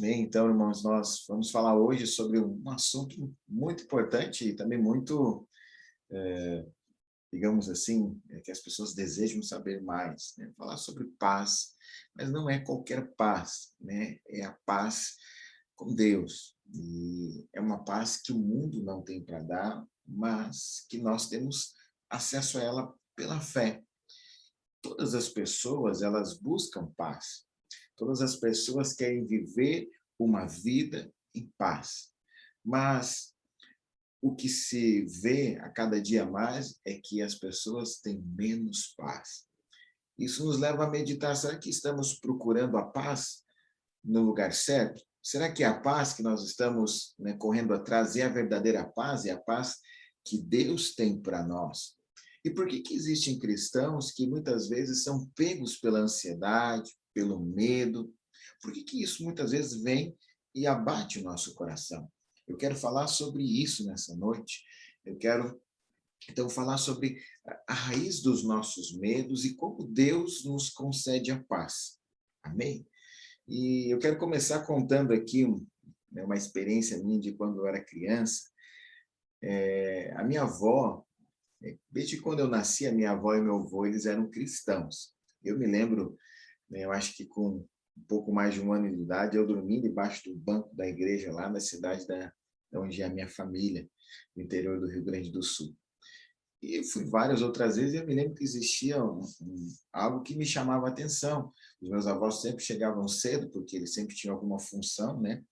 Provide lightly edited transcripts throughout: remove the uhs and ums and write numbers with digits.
Bem, então, irmãos, nós vamos falar hoje sobre um assunto muito importante e também muito, digamos assim, que as pessoas desejam saber mais, né? Falar sobre paz, mas não é qualquer paz, né? É a paz com Deus. E é uma paz que o mundo não tem para dar, mas que nós temos acesso a ela pela fé. Todas as pessoas, elas buscam paz. Todas as pessoas querem viver uma vida em paz. Mas o que se vê a cada dia mais é que as pessoas têm menos paz. Isso nos leva a meditar: será que estamos procurando a paz no lugar certo? Será que a paz que nós estamos, né, correndo atrás é a verdadeira paz, é a paz que Deus tem para nós? E por que existem cristãos que muitas vezes são pegos pela ansiedade, pelo medo? Por que isso muitas vezes vem e abate o nosso coração? Eu quero falar sobre isso nessa noite. Eu quero, então, falar sobre a raiz dos nossos medos e como Deus nos concede a paz. Amém? E eu quero começar contando aqui, né, uma experiência minha de quando eu era criança. A minha avó, desde quando eu nasci, a minha avó e meu avô, eles eram cristãos. Eu me lembro, né, eu acho que com um pouco mais de um ano de idade, eu dormi debaixo do banco da igreja lá na cidade da onde é a minha família, no interior do Rio Grande do Sul. E eu fui várias outras vezes e eu me lembro que existia algo que me chamava a atenção. Os meus avós sempre chegavam cedo, porque eles sempre tinham alguma função, né,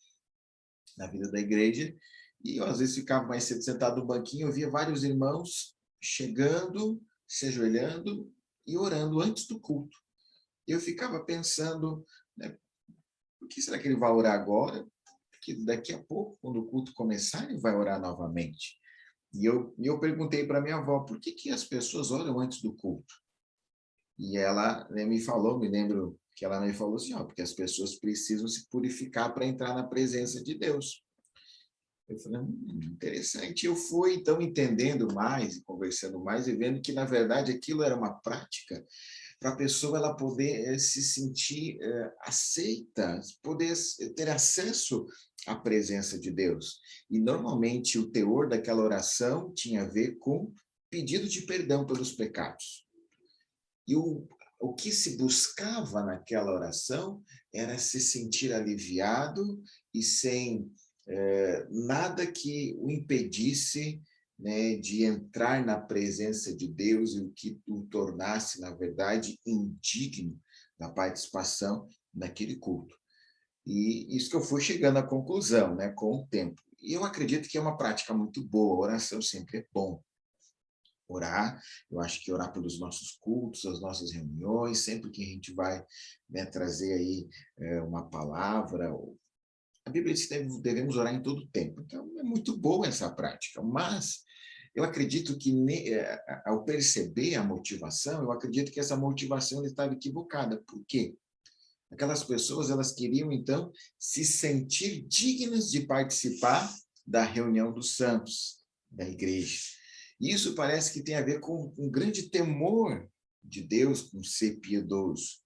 na vida da igreja, e eu às vezes ficava mais cedo sentado no banquinho, eu via vários irmãos chegando, se ajoelhando e orando antes do culto. Eu ficava pensando, né, por que será que ele vai orar agora? Porque daqui a pouco, quando o culto começar, ele vai orar novamente. E eu perguntei para minha avó, por que as pessoas oram antes do culto? E ela, né, me falou, me lembro que ela me falou assim, ó, porque as pessoas precisam se purificar para entrar na presença de Deus. Eu falei: interessante. Eu fui, então, entendendo mais, e conversando mais, e vendo que, na verdade, aquilo era uma prática para a pessoa ela poder se sentir aceita, poder ter acesso à presença de Deus. E, normalmente, o teor daquela oração tinha a ver com pedido de perdão pelos pecados. E o que se buscava naquela oração era se sentir aliviado e sem nada que o impedisse, né, de entrar na presença de Deus e o que o tornasse, na verdade, indigno da participação naquele culto. E isso que eu fui chegando à conclusão, né, com o tempo. E eu acredito que é uma prática muito boa, a oração sempre é bom. Orar, eu acho que orar pelos nossos cultos, as nossas reuniões, sempre que a gente vai, né, trazer aí uma palavra, a Bíblia diz que devemos orar em todo o tempo. Então, é muito boa essa prática, mas eu acredito que, ao perceber a motivação, eu acredito que essa motivação estava equivocada. Por quê? Aquelas pessoas, elas queriam, então, se sentir dignas de participar da reunião dos santos, da igreja. Isso parece que tem a ver com um grande temor de Deus, com ser piedoso.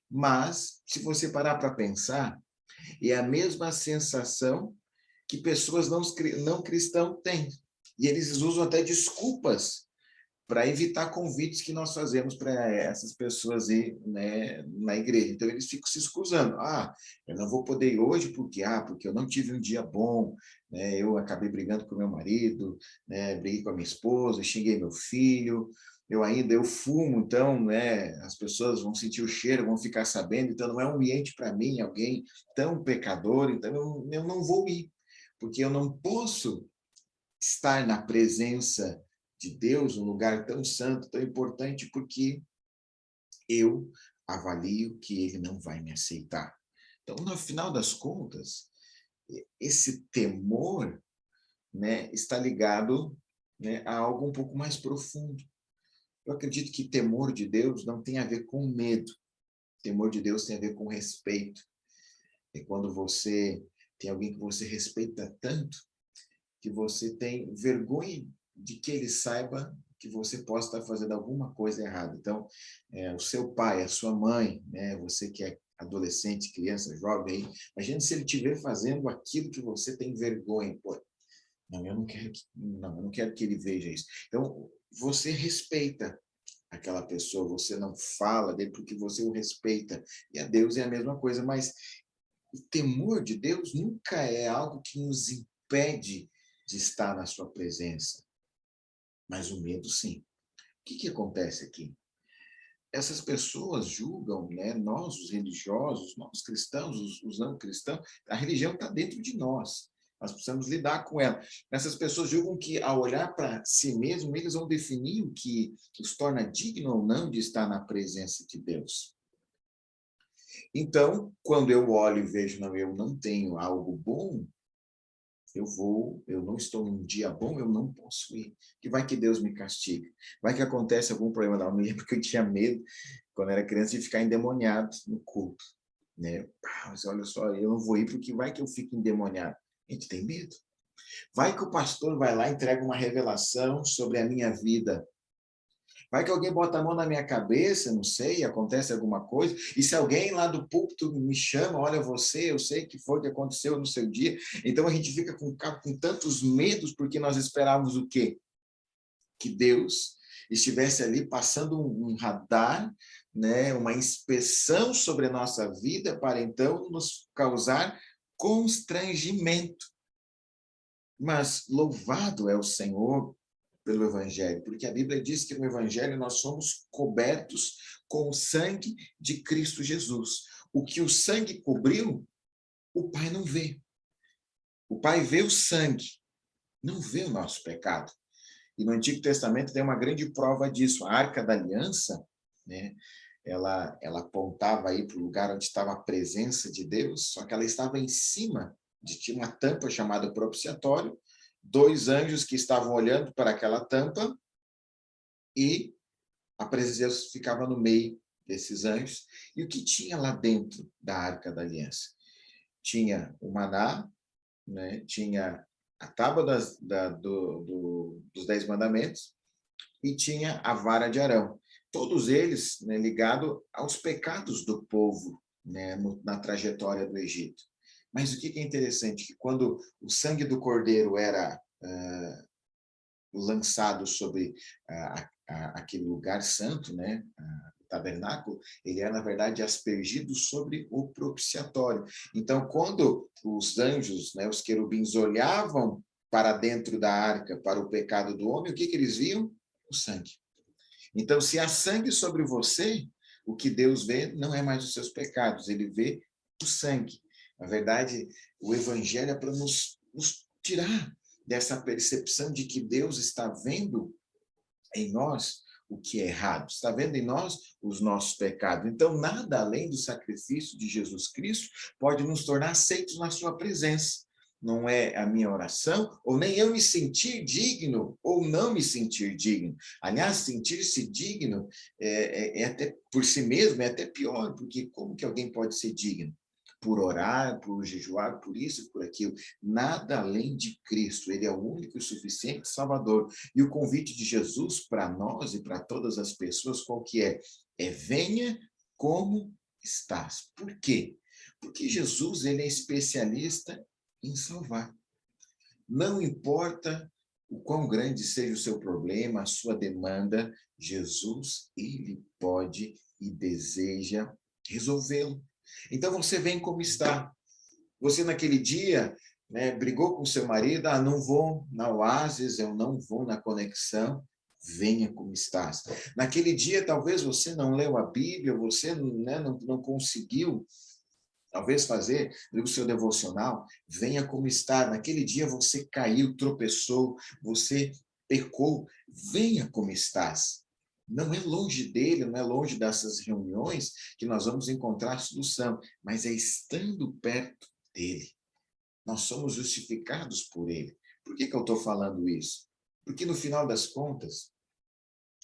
Mas, se você parar para pensar, é a mesma sensação que pessoas não cristãs têm. E eles usam até desculpas para evitar convites que nós fazemos para essas pessoas ir, né, na igreja. Então, eles ficam se excusando. Ah, eu não vou poder ir hoje porque eu não tive um dia bom, né, eu acabei brigando com meu marido, né, briguei com a minha esposa, xinguei meu filho, eu fumo, então, né, as pessoas vão sentir o cheiro, vão ficar sabendo, então não é um ambiente para mim, alguém tão pecador, então eu não vou ir, porque eu não posso estar na presença de Deus, um lugar tão santo, tão importante, porque eu avalio que ele não vai me aceitar. Então, no final das contas, esse temor, né, está ligado, né, a algo um pouco mais profundo. Eu acredito que temor de Deus não tem a ver com medo. Temor de Deus tem a ver com respeito. É quando você tem alguém que você respeita tanto que você tem vergonha de que ele saiba que você possa estar fazendo alguma coisa errada. Então, o seu pai, a sua mãe, né, você que é adolescente, criança, jovem, aí, imagine se ele estiver fazendo aquilo que você tem vergonha. Pô, não, eu não quero que ele veja isso. Então, você respeita aquela pessoa, você não fala dele porque você o respeita. E a Deus é a mesma coisa, mas o temor de Deus nunca é algo que nos impede de estar na sua presença, mas o medo sim. O que acontece aqui? Essas pessoas julgam, né, nós, os religiosos, nós os cristãos, os não cristãos, a religião está dentro de nós. Nós precisamos lidar com ela. Essas pessoas julgam que, ao olhar para si mesmo, eles vão definir o que os torna digno ou não de estar na presença de Deus. Então, quando eu olho e vejo, não, eu não tenho algo bom, eu não estou num dia bom, eu não posso ir. Que vai que Deus me castiga. Vai que acontece algum problema. Não, me lembro que eu tinha medo, quando era criança, de ficar endemoniado no culto. Né? Mas olha só, eu não vou ir porque vai que eu fico endemoniado. A gente tem medo. Vai que o pastor vai lá e entrega uma revelação sobre a minha vida. Vai que alguém bota a mão na minha cabeça, não sei, acontece alguma coisa, e se alguém lá do púlpito me chama, olha você, eu sei que foi que aconteceu no seu dia. Então a gente fica com tantos medos, porque nós esperávamos o quê? Que Deus estivesse ali passando um radar, né, uma inspeção sobre a nossa vida, para então nos causar constrangimento. Mas louvado é o Senhor pelo Evangelho, porque a Bíblia diz que no Evangelho nós somos cobertos com o sangue de Cristo Jesus. O que o sangue cobriu, o Pai não vê. O Pai vê o sangue, não vê o nosso pecado. E no Antigo Testamento tem uma grande prova disso. A Arca da Aliança, né, ela apontava aí para o lugar onde estava a presença de Deus, só que ela estava em cima tinha uma tampa chamada propiciatório, 2 anjos que estavam olhando para aquela tampa e a presença de Deus ficava no meio desses anjos. E o que tinha lá dentro da Arca da Aliança? Tinha o maná, né? Tinha a tábua dos 10 mandamentos e tinha a vara de Arão. Todos eles, né, ligados aos pecados do povo, né, na trajetória do Egito. Mas o que é interessante? Que quando o sangue do cordeiro era lançado sobre aquele lugar santo, né, o tabernáculo, ele é, na verdade, aspergido sobre o propiciatório. Então, quando os anjos, né, os querubins, olhavam para dentro da arca, para o pecado do homem, o que eles viam? O sangue. Então, se há sangue sobre você, o que Deus vê não é mais os seus pecados, ele vê o sangue. Na verdade, o evangelho é para nos tirar dessa percepção de que Deus está vendo em nós o que é errado, está vendo em nós os nossos pecados. Então, nada além do sacrifício de Jesus Cristo pode nos tornar aceitos na sua presença. Não é a minha oração, ou nem eu me sentir digno, ou não me sentir digno. Aliás, sentir-se digno é até por si mesmo é até pior, porque como que alguém pode ser digno? Por orar, por jejuar, por isso, por aquilo. Nada além de Cristo. Ele é o único e suficiente Salvador. E o convite de Jesus para nós e para todas as pessoas, qual que é? É venha como estás. Por quê? Porque Jesus, ele é especialista em salvar. Não importa o quão grande seja o seu problema, a sua demanda, Jesus, ele pode e deseja resolvê-lo. Então você vem como está. Você naquele dia, né, brigou com seu marido, não vou na Oasis, eu não vou na Conexão, venha como estás. Naquele dia, talvez você não leu a Bíblia, você, né, não conseguiu, talvez fazer o seu devocional, venha como está. Naquele dia você caiu, tropeçou, você pecou, venha como estás. Não é longe dele, não é longe dessas reuniões que nós vamos encontrar solução, mas é estando perto dele. Nós somos justificados por ele. Por que eu estou falando isso? Porque no final das contas,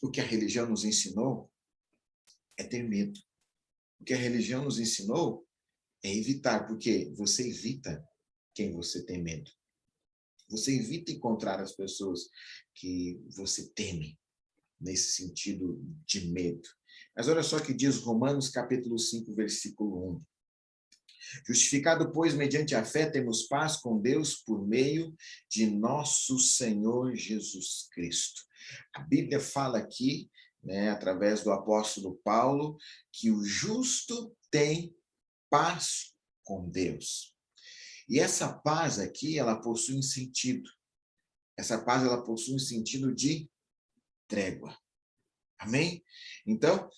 o que a religião nos ensinou é ter medo. O que a religião nos ensinou é evitar, porque você evita quem você tem medo. Você evita encontrar as pessoas que você teme, nesse sentido de medo. Mas olha só o que diz Romanos capítulo 5, versículo 1. Justificado, pois, mediante a fé, temos paz com Deus por meio de nosso Senhor Jesus Cristo. A Bíblia fala aqui, né, através do apóstolo Paulo, que o justo tem paz com Deus. E essa paz aqui, ela possui um sentido. Essa paz, ela possui um sentido de trégua. Amém? Então,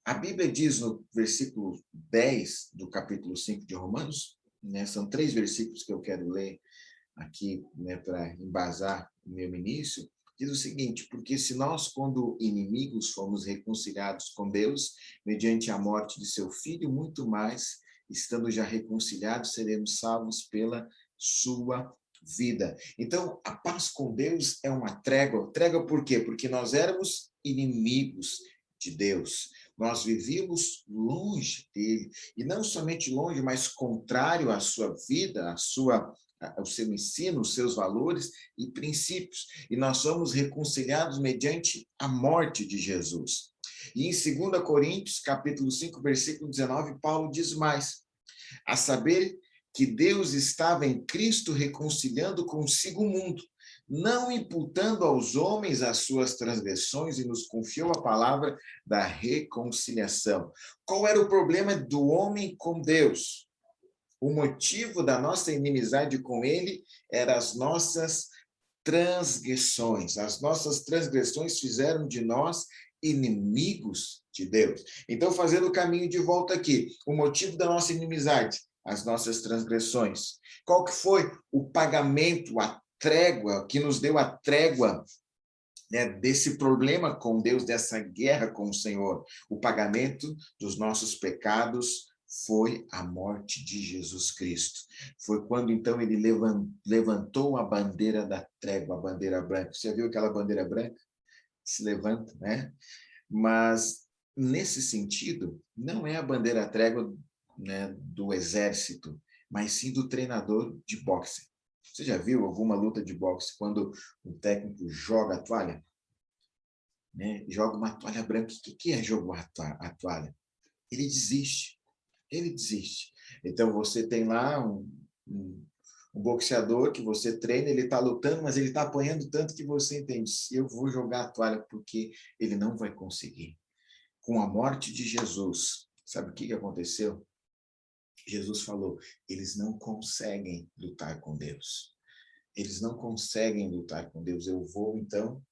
a Bíblia diz no versículo 10 do capítulo 5 de Romanos, né, são 3 versículos que eu quero ler aqui, né, para embasar o meu início, diz o seguinte: porque se nós, quando inimigos, fomos reconciliados com Deus, mediante a morte de seu Filho, muito mais, estando já reconciliados, seremos salvos pela sua vida. Então, a paz com Deus é uma trégua. Trégua por quê? Porque nós éramos inimigos de Deus. Nós vivíamos longe dele, e não somente longe, mas contrário à sua vida, ao seu ensino, os seus valores e princípios. E nós somos reconciliados mediante a morte de Jesus. E em 2 Coríntios, capítulo 5, versículo 19, Paulo diz mais: a saber que Deus estava em Cristo reconciliando consigo o mundo, não imputando aos homens as suas transgressões, e nos confiou a palavra da reconciliação. Qual era o problema do homem com Deus? O motivo da nossa inimizade com ele eram as nossas transgressões. As nossas transgressões fizeram de nós inimigos de Deus. Então, fazendo o caminho de volta aqui, o motivo da nossa inimizade, as nossas transgressões. Qual que foi o pagamento, a trégua, que nos deu a trégua, né, desse problema com Deus, dessa guerra com o Senhor? O pagamento dos nossos pecados foi a morte de Jesus Cristo. Foi quando, então, ele levantou a bandeira da trégua, a bandeira branca. Você já viu aquela bandeira branca? Se levanta, né? Mas, nesse sentido, não é a bandeira trégua, né, do exército, mas sim do treinador de boxe. Você já viu alguma luta de boxe quando o técnico joga a toalha? Né? Joga uma toalha branca. O que é jogar a toalha? Ele desiste. Ele desiste. Então, você tem lá um boxeador que você treina, ele está lutando, mas ele está apanhando tanto que você entende: eu vou jogar a toalha porque ele não vai conseguir. Com a morte de Jesus, sabe o que aconteceu? Jesus falou: eles não conseguem lutar com Deus. Eles não conseguem lutar com Deus. Eu vou, então,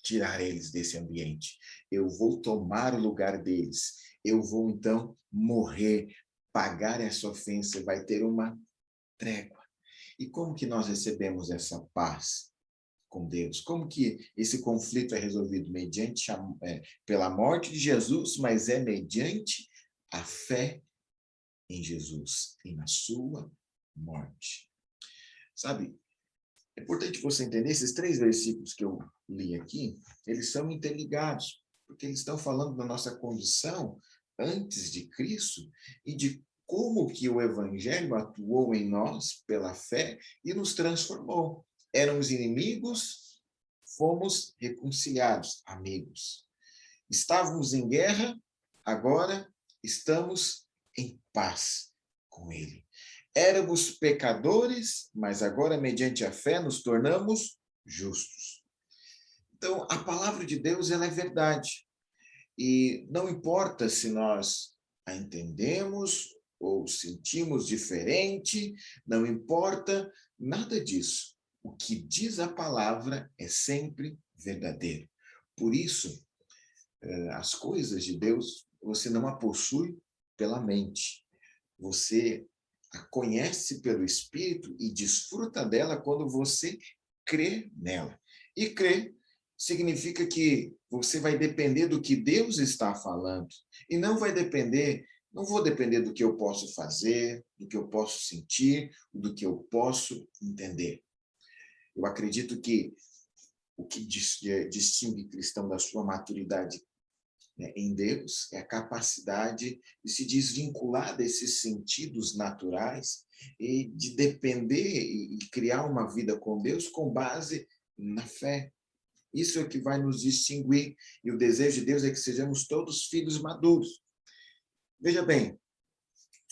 tirar eles desse ambiente. Eu vou tomar o lugar deles. Eu vou, então, morrer, pagar essa ofensa. Vai ter uma trégua. E como que nós recebemos essa paz com Deus? Como que esse conflito é resolvido? Pela morte de Jesus, mas é mediante a fé em Jesus e na sua morte. Sabe, é importante você entender, esses 3 versículos que eu li aqui, eles são interligados, porque eles estão falando da nossa condição antes de Cristo e de como que o evangelho atuou em nós pela fé e nos transformou. Éramos inimigos, fomos reconciliados, amigos. Estávamos em guerra, agora estamos em paz com ele. Éramos pecadores, mas agora, mediante a fé, nos tornamos justos. Então, a palavra de Deus, ela é verdade. E não importa se nós a entendemos ou sentimos diferente, não importa nada disso. O que diz a palavra é sempre verdadeiro. Por isso, as coisas de Deus, você não a possui pela mente. Você a conhece pelo Espírito e desfruta dela quando você crê nela. E crer significa que você vai depender do que Deus está falando e não vou depender do que eu posso fazer, do que eu posso sentir, do que eu posso entender. Eu acredito que o que distingue cristão da sua maturidade, né, em Deus, é a capacidade de se desvincular desses sentidos naturais e de depender e criar uma vida com Deus com base na fé. Isso é o que vai nos distinguir, e o desejo de Deus é que sejamos todos filhos maduros. Veja bem,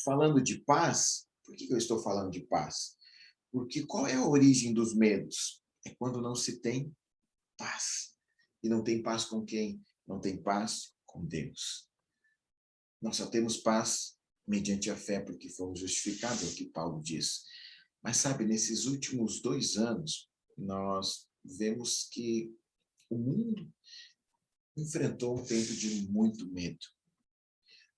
falando de paz, por que eu estou falando de paz? Porque qual é a origem dos medos? É quando não se tem paz. E não tem paz com quem? Não tem paz com Deus. Nós só temos paz mediante a fé, porque fomos justificados, é o que Paulo diz. Mas sabe, nesses últimos 2 anos, nós vemos que o mundo enfrentou um tempo de muito medo.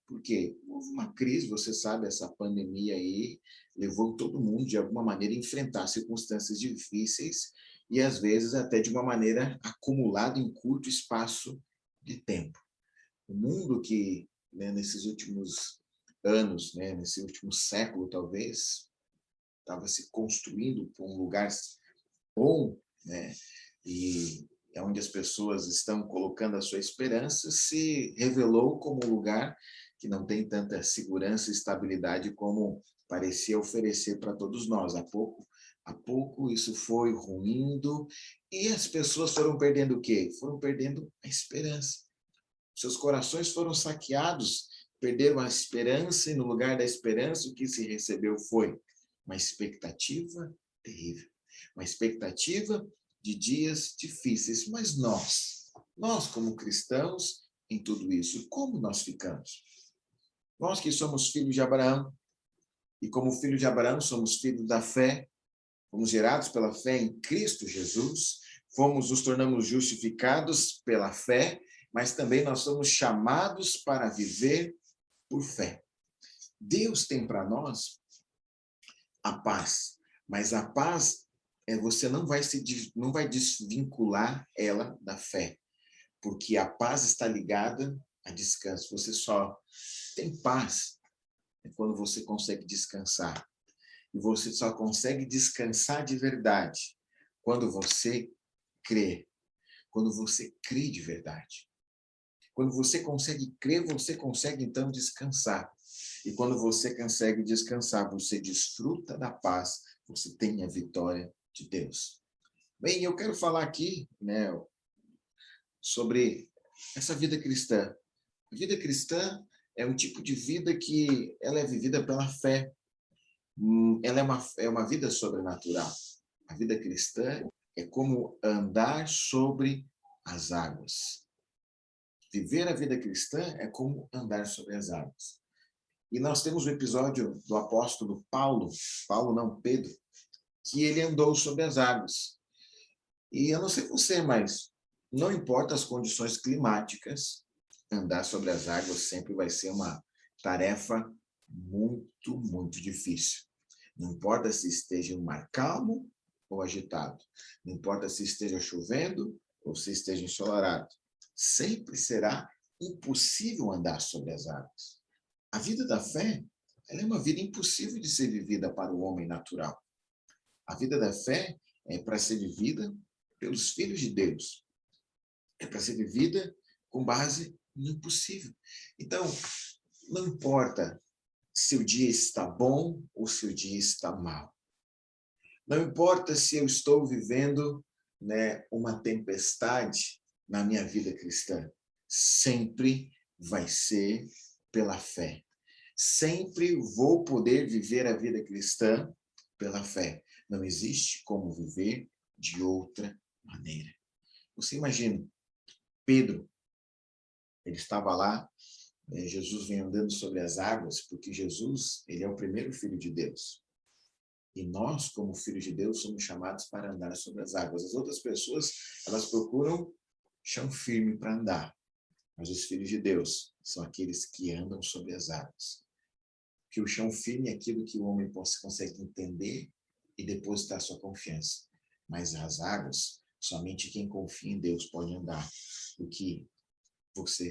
Porque houve uma crise, você sabe, essa pandemia aí levou todo mundo, de alguma maneira, a enfrentar circunstâncias difíceis e, às vezes, até de uma maneira acumulada em curto espaço de tempo. O mundo que, né, nesses últimos anos, né, nesse último século, talvez, estava se construindo para um lugar bom, né, e é onde as pessoas estão colocando a sua esperança, se revelou como um lugar que não tem tanta segurança e estabilidade como parecia oferecer para todos nós. A pouco isso foi ruindo e as pessoas foram perdendo o quê? Foram perdendo a esperança. Seus corações foram saqueados, perderam a esperança e no lugar da esperança o que se recebeu foi uma expectativa terrível. Uma expectativa de dias difíceis, mas nós como cristãos, em tudo isso, como nós ficamos? Nós que somos filhos de Abraão, e como filhos de Abraão somos filhos da fé, fomos gerados pela fé em Cristo Jesus, nos tornamos justificados pela fé, mas também nós somos chamados para viver por fé. Deus tem para nós a paz, mas a paz você não vai desvincular ela da fé, porque a paz está ligada a descanso. Você só tem paz quando você consegue descansar. E você só consegue descansar de verdade quando você crê. Quando você crê de verdade. Quando você consegue crer, você consegue então descansar. E quando você consegue descansar, você desfruta da paz, você tem a vitória de Deus. Bem, eu quero falar aqui, né, sobre essa vida cristã. A vida cristã é um tipo de vida que ela é vivida pela fé. Ela é uma vida sobrenatural. A vida cristã é como andar sobre as águas. Viver a vida cristã é como andar sobre as águas. E nós temos o episódio do apóstolo Paulo não, Pedro, que ele andou sobre as águas. E eu não sei você, mas não importa as condições climáticas, andar sobre as águas sempre vai ser uma tarefa muito, muito difícil. Não importa se esteja um mar calmo ou agitado. Não importa se esteja chovendo ou se esteja ensolarado. Sempre será impossível andar sobre as águas. A vida da fé, ela é uma vida impossível de ser vivida para o homem natural. A vida da fé é para ser vivida pelos filhos de Deus. É para ser vivida com base no impossível. Então, não importa se o dia está bom ou se o dia está mal. Não importa se eu estou vivendo, né, uma tempestade na minha vida cristã. Sempre vai ser pela fé. Sempre vou poder viver a vida cristã pela fé. Não existe como viver de outra maneira. Você imagina, Pedro, ele estava lá, Jesus vem andando sobre as águas, porque Jesus, ele é o primeiro filho de Deus. E nós, como filhos de Deus, somos chamados para andar sobre as águas. As outras pessoas, elas procuram chão firme para andar. Mas os filhos de Deus são aqueles que andam sobre as águas. Que o chão firme é aquilo que o homem consegue entender e depositar sua confiança. Mas as águas, somente quem confia em Deus pode andar. Porque você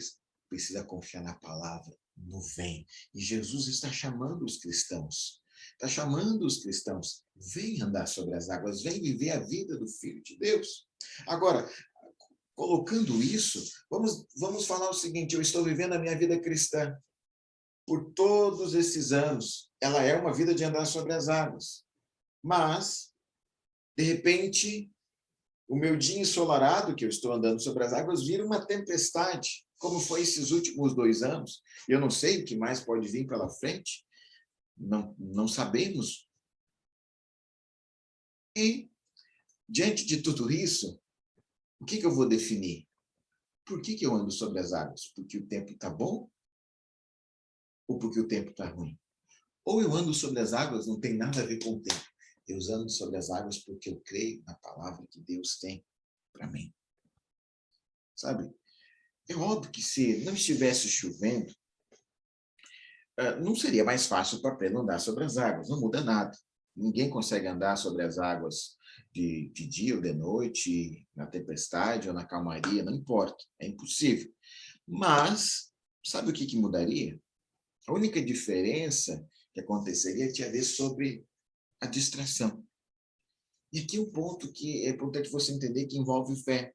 precisa confiar na palavra, no vem. E Jesus está chamando os cristãos. Está chamando os cristãos. Vem andar sobre as águas, vem viver a vida do Filho de Deus. Agora, colocando isso, vamos falar o seguinte, eu estou vivendo a minha vida cristã por todos esses anos. Ela é uma vida de andar sobre as águas. Mas, de repente, O meu dia ensolarado, que eu estou andando sobre as águas, vira uma tempestade, como foi esses últimos 2 anos. Eu não sei o que mais pode vir pela frente, não sabemos. E, diante de tudo isso, o que eu vou definir? Por que eu ando sobre as águas? Porque o tempo está bom ou porque o tempo está ruim? Ou eu ando sobre as águas, não tem nada a ver com o tempo. Eu ando sobre as águas porque eu creio na palavra que Deus tem para mim. Sabe? É óbvio que se não estivesse chovendo, não seria mais fácil para Pedro andar sobre as águas. Não muda nada. Ninguém consegue andar sobre as águas de dia ou de noite, na tempestade ou na calmaria, não importa. É impossível. Mas, sabe o que mudaria? A única diferença que aconteceria tinha a ver sobre a distração. E aqui um ponto que é importante você entender que envolve fé.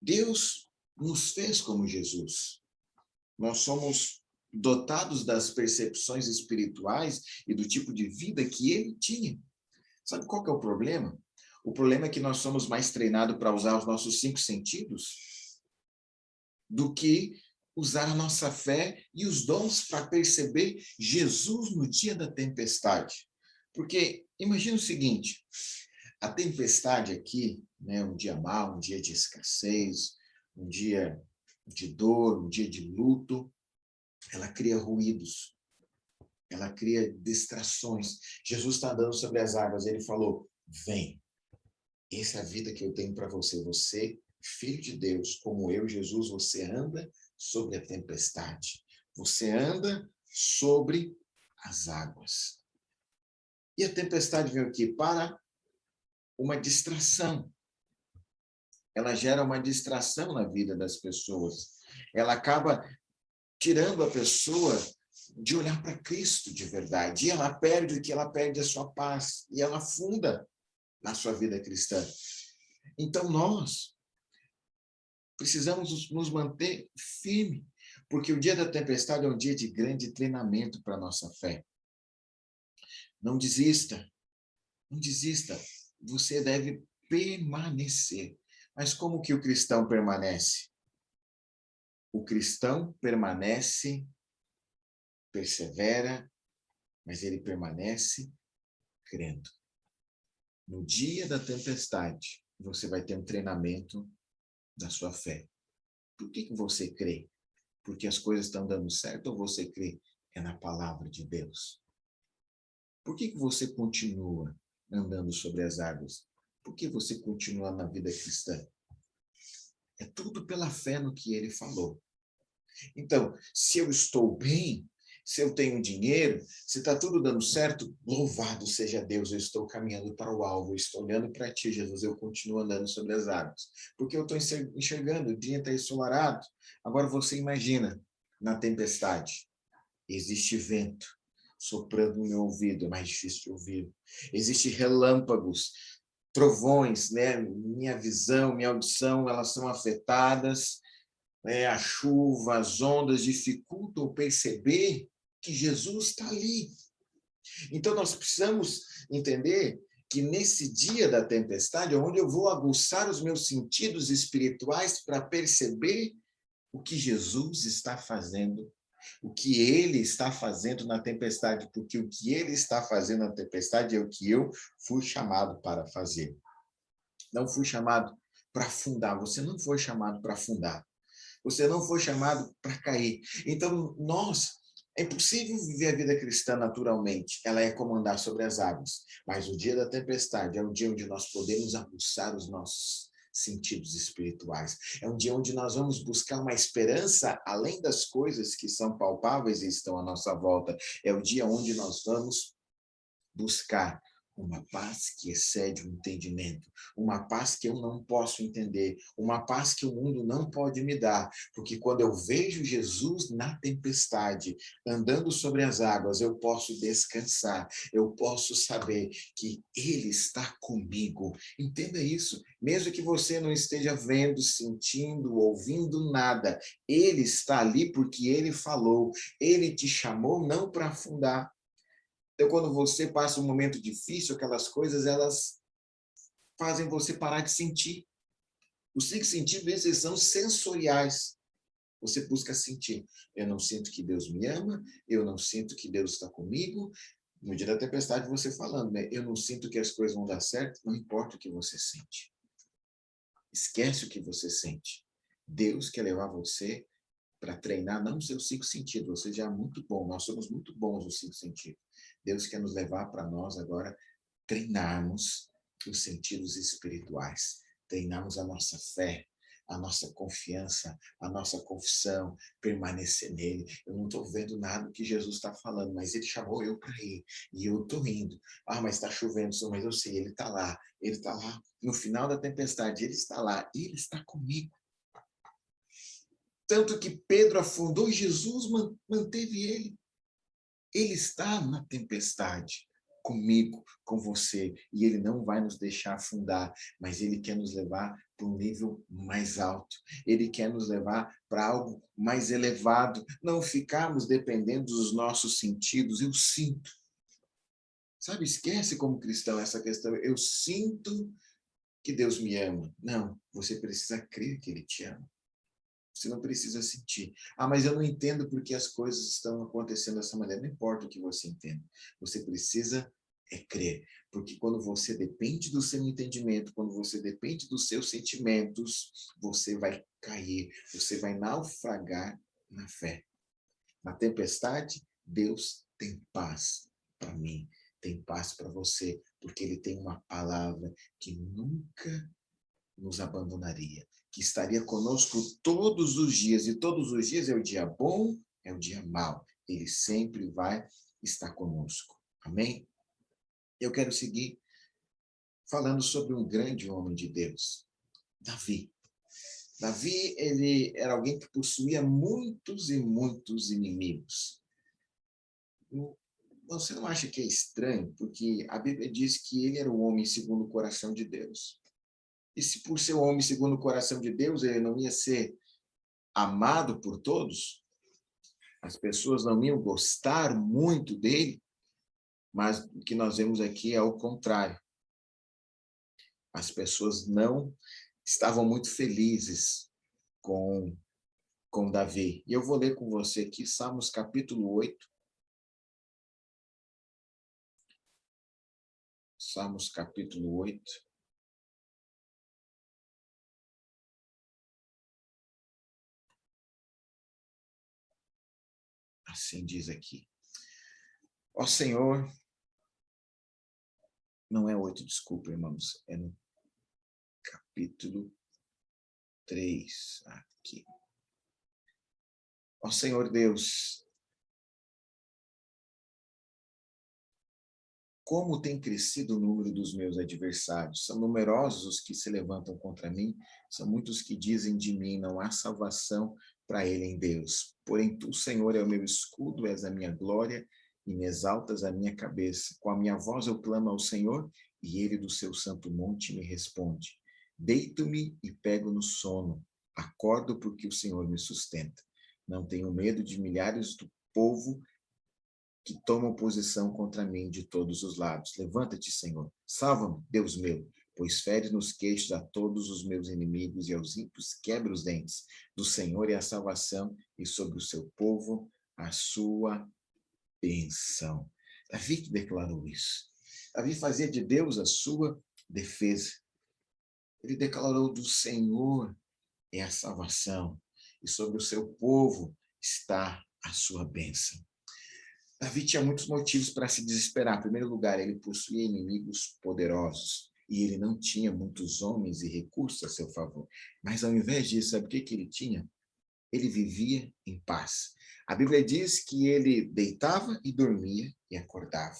Deus nos fez como Jesus. Nós somos dotados das percepções espirituais e do tipo de vida que ele tinha. Sabe qual que é o problema? O problema é que nós somos mais treinados para usar os nossos 5 sentidos do que usar a nossa fé e os dons para perceber Jesus no dia da tempestade. Porque imagina o seguinte, a tempestade aqui, né, um dia mau, um dia de escassez, um dia de dor, um dia de luto, ela cria ruídos, ela cria distrações. Jesus está andando sobre as águas, ele falou, vem, essa é a vida que eu tenho para você. Você, filho de Deus, como eu, Jesus, você anda sobre a tempestade. Você anda sobre as águas. E a tempestade veio aqui para uma distração. Ela gera uma distração na vida das pessoas. Ela acaba tirando a pessoa de olhar para Cristo de verdade. E ela perde o que? Ela perde a sua paz. E ela afunda na sua vida cristã. Então, nós precisamos nos manter firmes, porque o dia da tempestade é um dia de grande treinamento para a nossa fé. Não desista. Não desista. Você deve permanecer. Mas como que o cristão permanece? O cristão permanece, persevera, mas ele permanece crendo. No dia da tempestade, você vai ter um treinamento da sua fé. Por que você crê? Porque as coisas estão dando certo ou você crê é na palavra de Deus? Por que você continua andando sobre as águas? Por que você continua na vida cristã? É tudo pela fé no que ele falou. Então, se eu estou bem, se eu tenho dinheiro, se está tudo dando certo, louvado seja Deus, eu estou caminhando para o alvo, eu estou olhando para ti, Jesus, eu continuo andando sobre as águas. Porque eu estou enxergando, o dia está ensolarado. Agora você imagina, na tempestade, existe vento soprando no meu ouvido, é mais difícil de ouvir. Existem relâmpagos, trovões, né? Minha visão, minha audição, elas são afetadas. A chuva, as ondas dificultam perceber que Jesus está ali. Então, nós precisamos entender que nesse dia da tempestade, onde eu vou aguçar os meus sentidos espirituais para perceber o que Jesus está fazendo, o que ele está fazendo na tempestade, porque o que ele está fazendo na tempestade é o que eu fui chamado para fazer. Não fui chamado para afundar, você não foi chamado para afundar. Você não foi chamado para cair. Então, é impossível viver a vida cristã naturalmente. Ela é como andar sobre as águas. Mas o dia da tempestade é um dia onde nós podemos aguçar os nossos sentidos espirituais. É um dia onde nós vamos buscar uma esperança além das coisas que são palpáveis e estão à nossa volta. É o dia onde nós vamos buscar uma paz que excede o entendimento, uma paz que eu não posso entender, uma paz que o mundo não pode me dar, porque quando eu vejo Jesus na tempestade, andando sobre as águas, eu posso descansar, eu posso saber que Ele está comigo. Entenda isso, mesmo que você não esteja vendo, sentindo, ouvindo nada, Ele está ali porque Ele falou, Ele te chamou não para afundar. Então, quando você passa um momento difícil, aquelas coisas, elas fazem você parar de sentir. Os 5 sentidos, esses são sensoriais. Você busca sentir. Eu não sinto que Deus me ama, eu não sinto que Deus está comigo. No dia da tempestade, você falando, né? Eu não sinto que as coisas vão dar certo, não importa o que você sente. Esquece o que você sente. Deus quer levar você para treinar não os seus 5 sentidos. Você já é muito bom, nós somos muito bons nos 5 sentidos. Deus quer nos levar para nós agora treinarmos os sentidos espirituais, treinarmos a nossa fé, a nossa confiança, a nossa confissão, permanecer nele. Eu não estou vendo nada que Jesus está falando, mas ele chamou eu para ir, e eu estou indo. Ah, mas está chovendo, mas eu sei, ele está lá. Ele está lá no final da tempestade, ele está lá, ele está comigo. Tanto que Pedro afundou e Jesus manteve ele. Ele está na tempestade, comigo, com você, e ele não vai nos deixar afundar, mas ele quer nos levar para um nível mais alto. Ele quer nos levar para algo mais elevado, não ficarmos dependendo dos nossos sentidos. Eu sinto. Sabe, esquece como cristão essa questão. Eu sinto que Deus me ama. Não, você precisa crer que ele te ama. Você não precisa sentir. Ah, mas eu não entendo porque as coisas estão acontecendo dessa maneira. Não importa o que você entenda. Você precisa crer. Porque quando você depende do seu entendimento, quando você depende dos seus sentimentos, você vai cair, você vai naufragar na fé. Na tempestade, Deus tem paz para mim, tem paz para você, porque Ele tem uma palavra que nunca nos abandonaria, que estaria conosco todos os dias, e todos os dias é o dia bom, é o dia mau. Ele sempre vai estar conosco. Amém? Eu quero seguir falando sobre um grande homem de Deus, Davi. Davi, ele era alguém que possuía muitos e muitos inimigos. Você não acha que é estranho? Porque a Bíblia diz que ele era o homem segundo o coração de Deus. E se por ser o homem segundo o coração de Deus, ele não ia ser amado por todos, as pessoas não iam gostar muito dele, mas o que nós vemos aqui é o contrário. As pessoas não estavam muito felizes com Davi. E eu vou ler com você aqui Salmos capítulo 8. Salmos capítulo 8. Assim diz aqui. Ó Senhor, não é 8, desculpa, irmãos, é no capítulo 3, aqui. Ó Senhor Deus, como tem crescido o número dos meus adversários? São numerosos os que se levantam contra mim, são muitos que dizem de mim, não há salvação para ele em Deus. Porém, tu, Senhor, é o meu escudo, és a minha glória, e me exaltas a minha cabeça. Com a minha voz eu clamo ao Senhor, e ele do seu santo monte me responde. Deito-me e pego no sono, acordo porque o Senhor me sustenta. Não tenho medo de milhares do povo que tomam posição contra mim de todos os lados. Levanta-te, Senhor. Salva-me, Deus meu, pois feres nos queixos a todos os meus inimigos e aos ímpios quebra os dentes. Do Senhor é a salvação e sobre o seu povo a sua bênção. Davi que declarou isso. Davi fazia de Deus a sua defesa. Ele declarou do Senhor é a salvação e sobre o seu povo está a sua bênção. Davi tinha muitos motivos para se desesperar. Em primeiro lugar, ele possuía inimigos poderosos e ele não tinha muitos homens e recursos a seu favor. Mas ao invés disso, sabe o que ele tinha? Ele vivia em paz. A Bíblia diz que ele deitava e dormia e acordava.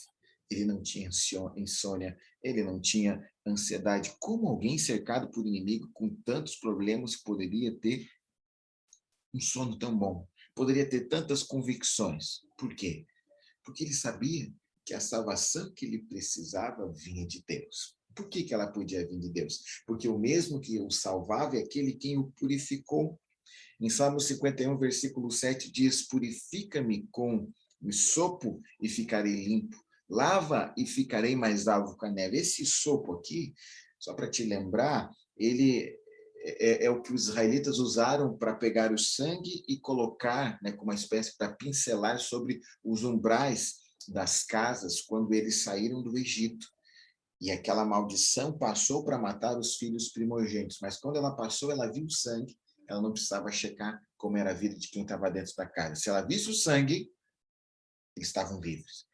Ele não tinha insônia, ele não tinha ansiedade. Como alguém cercado por inimigo com tantos problemas poderia ter um sono tão bom? Poderia ter tantas convicções? Por quê? Porque ele sabia que a salvação que ele precisava vinha de Deus. Por que ela podia vir de Deus? Porque o mesmo que o salvava é aquele quem o purificou. Em Salmo 51, versículo 7 diz, purifica-me com sopo e ficarei limpo. Lava e ficarei mais alvo que a neve. Esse sopo aqui só para te lembrar, ele é o que os israelitas usaram para pegar o sangue e colocar, né, como uma espécie para pincelar sobre os umbrais das casas quando eles saíram do Egito. E aquela maldição passou para matar os filhos primogênitos, mas quando ela passou, ela viu o sangue, ela não precisava checar como era a vida de quem estava dentro da casa. Se ela visse o sangue, eles estavam livres.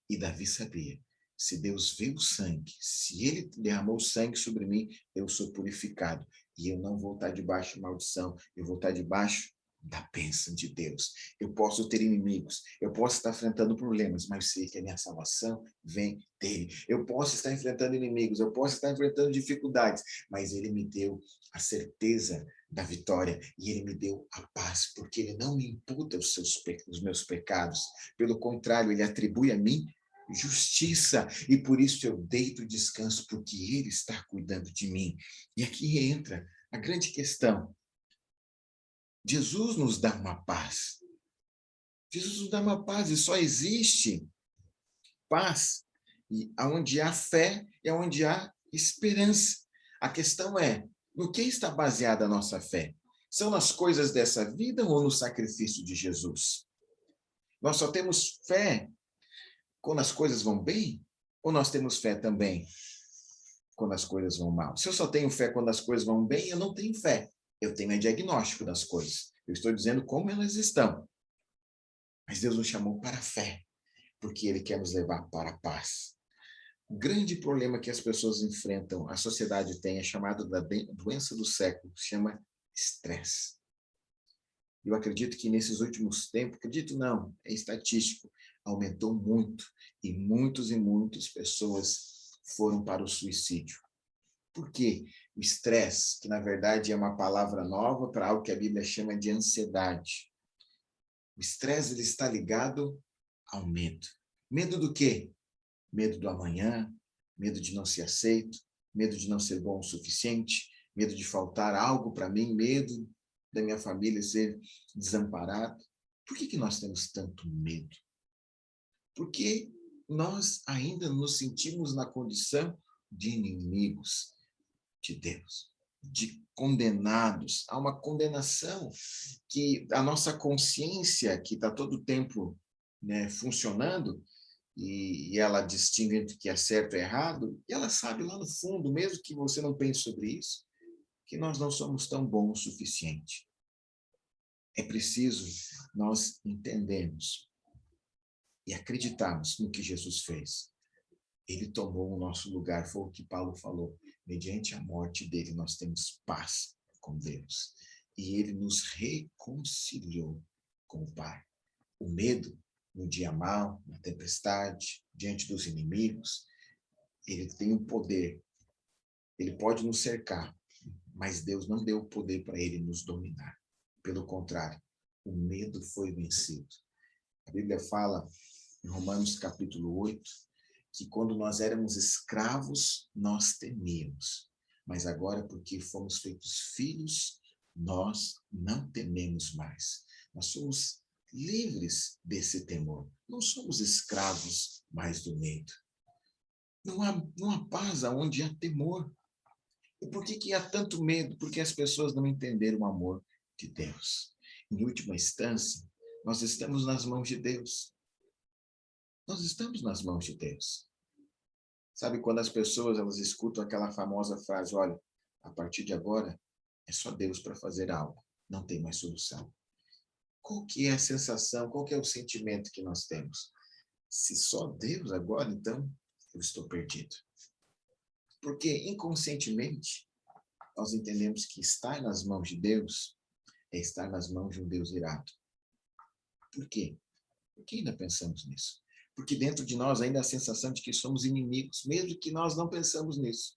E Davi sabia, se Deus vê o sangue, se ele derramou sangue sobre mim, eu sou purificado. E eu não vou estar debaixo de maldição, eu vou estar debaixo da bênção de Deus. Eu posso ter inimigos, eu posso estar enfrentando problemas, mas sei que a minha salvação vem dele. Eu posso estar enfrentando inimigos, eu posso estar enfrentando dificuldades, mas ele me deu a certeza da vitória e ele me deu a paz, porque ele não me imputa os meus pecados. Pelo contrário, ele atribui a mim justiça, e por isso eu deito descanso, porque ele está cuidando de mim. E aqui entra a grande questão. Jesus nos dá uma paz. Jesus nos dá uma paz, e só existe paz e onde há fé e onde há esperança. A questão é, no que está baseada a nossa fé? São nas coisas dessa vida ou no sacrifício de Jesus? Nós só temos fé quando as coisas vão bem? Ou nós temos fé também quando as coisas vão mal? Se eu só tenho fé quando as coisas vão bem, eu não tenho fé. Eu tenho diagnóstico das coisas. Eu estou dizendo como elas estão. Mas Deus nos chamou para a fé, porque Ele quer nos levar para a paz. O grande problema que as pessoas enfrentam, a sociedade tem, é chamado da doença do século, se chama estresse. Eu acredito que nesses últimos tempos, acredito não, é estatístico, aumentou muito e muitas pessoas foram para o suicídio. Por quê? O estresse, que na verdade é uma palavra nova para algo que a Bíblia chama de ansiedade. O estresse ele está ligado ao medo. Medo do quê? Medo do amanhã, medo de não ser aceito, medo de não ser bom o suficiente, medo de faltar algo para mim, medo da minha família ser desamparada. Por que nós temos tanto medo? Porque nós ainda nos sentimos na condição de inimigos de Deus, de condenados. Há uma condenação que a nossa consciência, que está todo o tempo, né, funcionando, e ela distingue entre o que é certo e errado, e ela sabe lá no fundo, mesmo que você não pense sobre isso, que nós não somos tão bons o suficiente. É preciso nós entendermos e acreditarmos no que Jesus fez. Ele tomou o nosso lugar, foi o que Paulo falou. Mediante a morte dele, nós temos paz com Deus. E ele nos reconciliou com o Pai. O medo, no dia mau, na tempestade, diante dos inimigos, ele tem o poder. Ele pode nos cercar, mas Deus não deu o poder para ele nos dominar. Pelo contrário, o medo foi vencido. A Bíblia fala, em Romanos capítulo 8, que quando nós éramos escravos, nós temíamos. Mas agora, porque fomos feitos filhos, nós não tememos mais. Nós somos livres desse temor. Não somos escravos mais do medo. Não há paz onde há temor. E por que há tanto medo? Porque as pessoas não entenderam o amor de Deus. Em última instância, nós estamos nas mãos de Deus. Nós estamos nas mãos de Deus. Sabe, quando as pessoas elas escutam aquela famosa frase, olha, a partir de agora é só Deus para fazer algo, não tem mais solução. Qual que é a sensação, qual que é o sentimento que nós temos? Se só Deus agora, então eu estou perdido. Porque inconscientemente nós entendemos que estar nas mãos de Deus é estar nas mãos de um Deus irado. Por quê? Por que ainda pensamos nisso? Porque dentro de nós ainda há a sensação de que somos inimigos, mesmo que nós não pensamos nisso.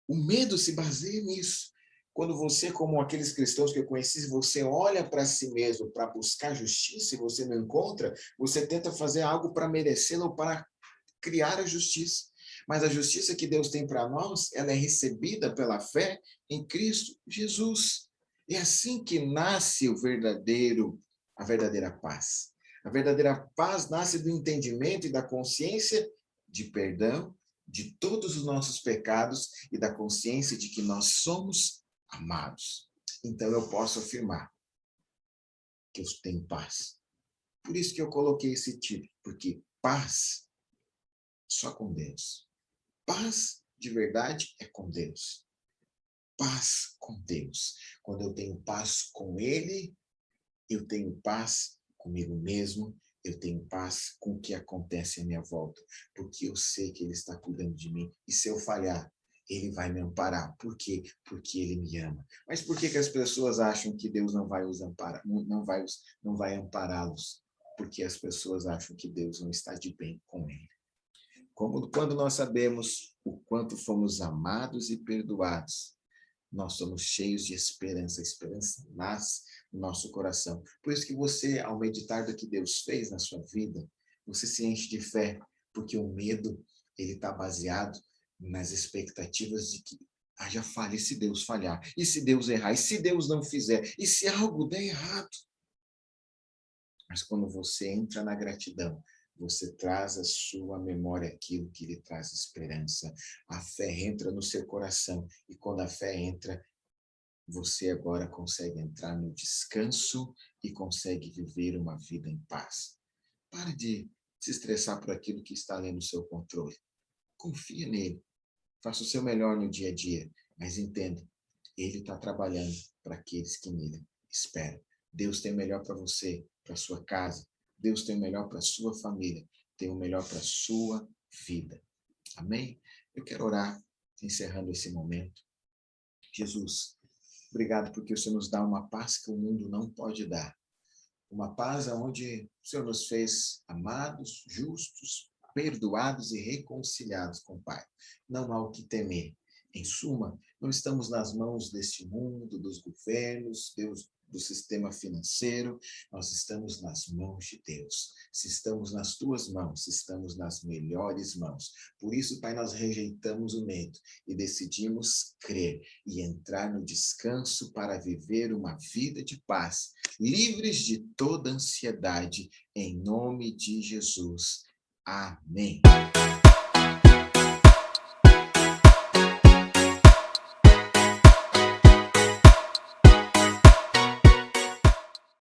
O medo se baseia nisso. Quando você, como aqueles cristãos que eu conheci, você olha para si mesmo para buscar justiça e você não encontra, você tenta fazer algo para merecê-la ou para criar a justiça. Mas a justiça que Deus tem para nós, ela é recebida pela fé em Cristo Jesus. É assim que nasce a verdadeira paz. A verdadeira paz nasce do entendimento e da consciência de perdão, de todos os nossos pecados e da consciência de que nós somos amados. Então eu posso afirmar que eu tenho paz. Por isso que eu coloquei esse título, porque paz só com Deus. Paz de verdade é com Deus. Paz com Deus. Quando eu tenho paz com Ele, eu tenho paz comigo mesmo, eu tenho paz com o que acontece à minha volta, porque eu sei que Ele está cuidando de mim. E se eu falhar, Ele vai me amparar. Por quê? Porque Ele me ama. Mas por que que as pessoas acham que Deus não vai os amparar, não vai ampará-los? Porque as pessoas acham que Deus não está de bem com Ele. Quando nós sabemos o quanto fomos amados e perdoados, nós somos cheios de esperança. A esperança nasce no nosso coração. Por isso que você, ao meditar do que Deus fez na sua vida, você se enche de fé, porque o medo, ele está baseado nas expectativas de que haja falha. E se Deus falhar? E se Deus errar? E se Deus não fizer? E se algo der errado? Mas quando você entra na gratidão, você traz à sua memória aquilo que lhe traz esperança. A fé entra no seu coração. E quando a fé entra, você agora consegue entrar no descanso e consegue viver uma vida em paz. Pare de se estressar por aquilo que está além do seu controle. Confia nele. Faça o seu melhor no dia a dia. Mas entenda, ele está trabalhando para aqueles que nele esperam. Deus tem o melhor para você, para sua casa. Deus tem o melhor para sua família. Tem o melhor para sua vida. Amém? Eu quero orar, encerrando esse momento. Jesus, obrigado porque o Senhor nos dá uma paz que o mundo não pode dar. Uma paz onde o Senhor nos fez amados, justos, perdoados e reconciliados com o Pai. Não há o que temer. Em suma, não estamos nas mãos deste mundo, dos governos, Deus, do sistema financeiro, nós estamos nas mãos de Deus. Se estamos nas tuas mãos, estamos nas melhores mãos. Por isso, Pai, nós rejeitamos o medo e decidimos crer e entrar no descanso para viver uma vida de paz, livres de toda ansiedade, em nome de Jesus. Amém.